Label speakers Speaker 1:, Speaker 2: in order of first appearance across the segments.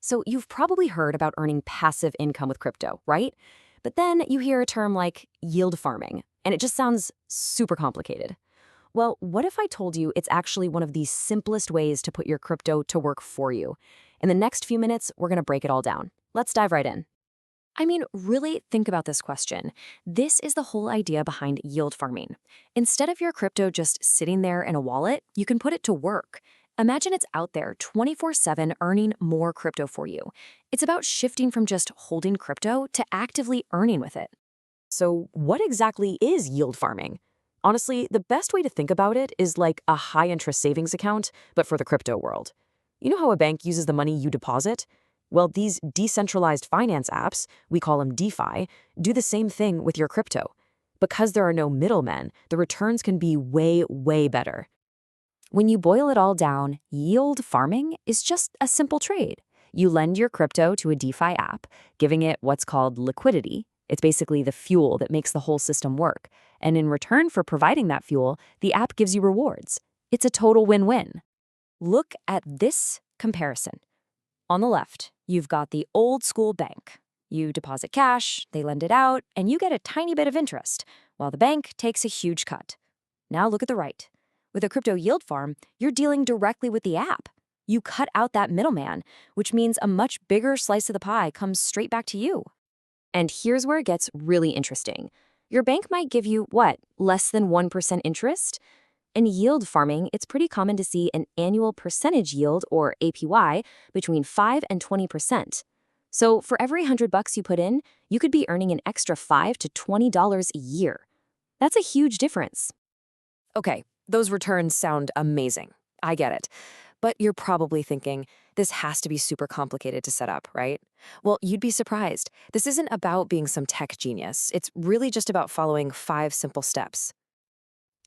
Speaker 1: So you've probably heard about earning passive income with crypto, right? But then you hear a term like yield farming, and it just sounds super complicated. Well, what if I told you it's actually one of the simplest ways to put your crypto to work for you? In the next few minutes, we're going to break it all down. Let's dive right in. I mean, really think about this question. This is the whole idea behind yield farming. Instead of your crypto just sitting there in a wallet, you can put it to work. Imagine it's out there 24/7 earning more crypto for you. It's about shifting from just holding crypto to actively earning with it. So, what exactly is yield farming? Honestly, the best way to think about it is like a high interest savings account, but for the crypto world. You know how a bank uses the money you deposit? Well, these decentralized finance apps, we call them DeFi, do the same thing with your crypto. Because there are no middlemen, the returns can be way, way better. When you boil it all down, yield farming is just a simple trade. You lend your crypto to a DeFi app, giving it what's called liquidity. It's basically the fuel that makes the whole system work. And in return for providing that fuel, the app gives you rewards. It's a total win-win. Look at this comparison. On the left, you've got the old school bank. You deposit cash, they lend it out, and you get a tiny bit of interest, while the bank takes a huge cut. Now look at the right. With a crypto yield farm, you're dealing directly with the app. You cut out that middleman, which means a much bigger slice of the pie comes straight back to you. And here's where it gets really interesting. Your bank might give you, less than 1% interest? In yield farming, it's pretty common to see an annual percentage yield, or APY, between 5 and 20%. So for every $100 you put in, you could be earning an extra $5 to $20 a year. That's a huge difference. Okay, those returns sound amazing. I get it. But you're probably thinking, this has to be super complicated to set up, right? Well, you'd be surprised. This isn't about being some tech genius. It's really just about following 5 simple steps.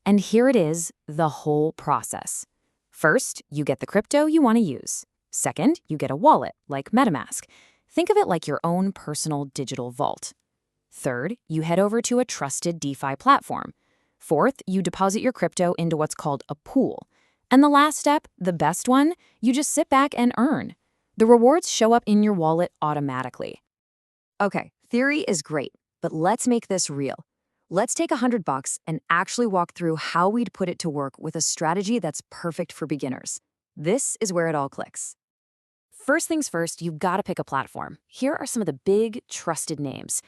Speaker 1: And here it is, the whole process. First, you get the crypto you want to use. Second, you get a wallet, like MetaMask. Think of it like your own personal digital vault. Third, you head over to a trusted DeFi platform. Fourth, you deposit your crypto into what's called a pool. And the last step, the best one, you just sit back and earn. The rewards show up in your wallet automatically. Okay, theory is great, but let's make this real. Let's take $100 and actually walk through how we'd put it to work with a strategy that's perfect for beginners. This is where it all clicks. First things first, you've got to pick a platform. Here are some of the big, trusted names.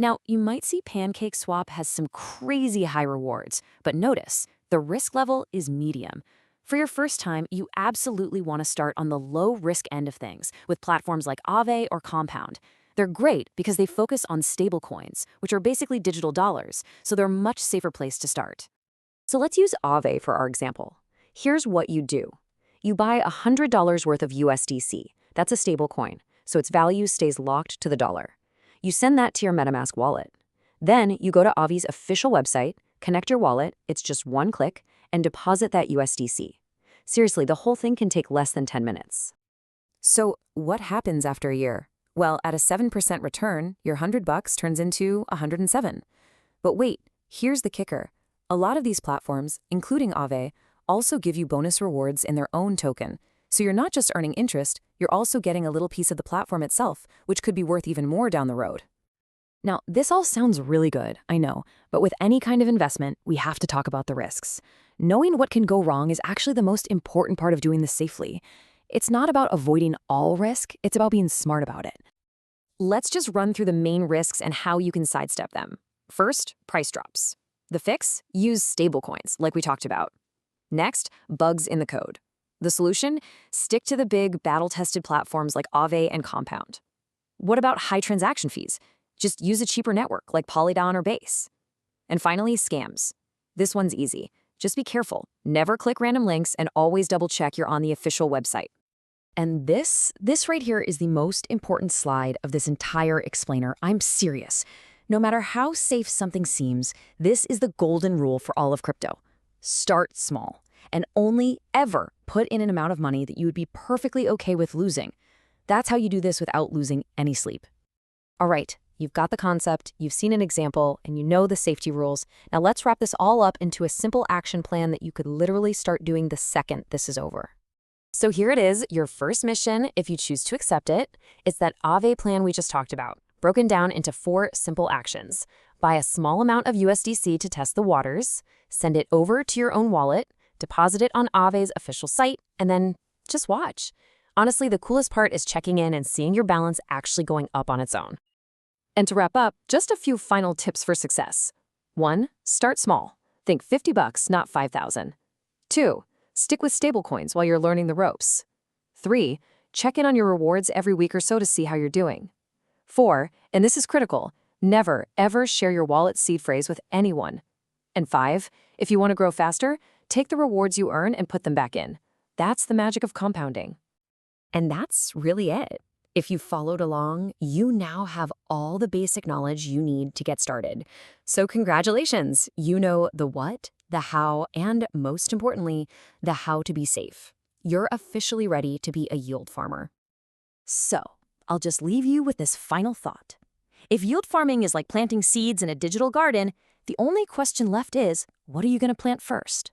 Speaker 1: Now, you might see PancakeSwap has some crazy high rewards, but notice, the risk level is medium. For your first time, you absolutely want to start on the low-risk end of things with platforms like Aave or Compound. They're great because they focus on stablecoins, which are basically digital dollars, so they're a much safer place to start. So let's use Aave for our example. Here's what you do. You buy $100 worth of USDC. That's a stablecoin, so its value stays locked to the dollar. You send that to your MetaMask wallet. Then you go to Aave's official website, connect your wallet, it's just one click, and deposit that USDC. Seriously, the whole thing can take less than 10 minutes. So what happens after a year? Well, at a 7% return, your $100 turns into $107. But wait, here's the kicker. A lot of these platforms, including Aave, also give you bonus rewards in their own token. So you're not just earning interest, you're also getting a little piece of the platform itself, which could be worth even more down the road. Now, this all sounds really good, I know, but with any kind of investment, we have to talk about the risks. Knowing what can go wrong is actually the most important part of doing this safely. It's not about avoiding all risk, it's about being smart about it. Let's just run through the main risks and how you can sidestep them. First, price drops. The fix? Use stablecoins, like we talked about. Next, bugs in the code. The solution? Stick to the big, battle-tested platforms like Aave and Compound. What about high transaction fees? Just use a cheaper network like Polygon or Base. And finally, scams. This one's easy. Just be careful. Never click random links and always double-check you're on the official website. And this right here is the most important slide of this entire explainer. I'm serious. No matter how safe something seems, this is the golden rule for all of crypto. Start small and only ever put in an amount of money that you would be perfectly okay with losing. That's how you do this without losing any sleep. All right, you've got the concept, you've seen an example, and you know the safety rules. Now let's wrap this all up into a simple action plan that you could literally start doing the second this is over. So here it is, your first mission, if you choose to accept it. It's that Aave plan we just talked about, broken down into 4 simple actions. Buy a small amount of USDC to test the waters, send it over to your own wallet, deposit it on Aave's official site, and then just watch. Honestly, the coolest part is checking in and seeing your balance actually going up on its own. And to wrap up, just a few final tips for success. 1. Start small. Think $50, not $5,000. 2. Stick with stablecoins while you're learning the ropes. 3. Check in on your rewards every week or so to see how you're doing. 4. And this is critical, never, ever share your wallet seed phrase with anyone. And 5. If you want to grow faster, take the rewards you earn and put them back in. That's the magic of compounding. And that's really it. If you followed along, you now have all the basic knowledge you need to get started. So congratulations, you know the what, the how, and most importantly, the how to be safe. You're officially ready to be a yield farmer. So, I'll just leave you with this final thought. If yield farming is like planting seeds in a digital garden, the only question left is, what are you going to plant first?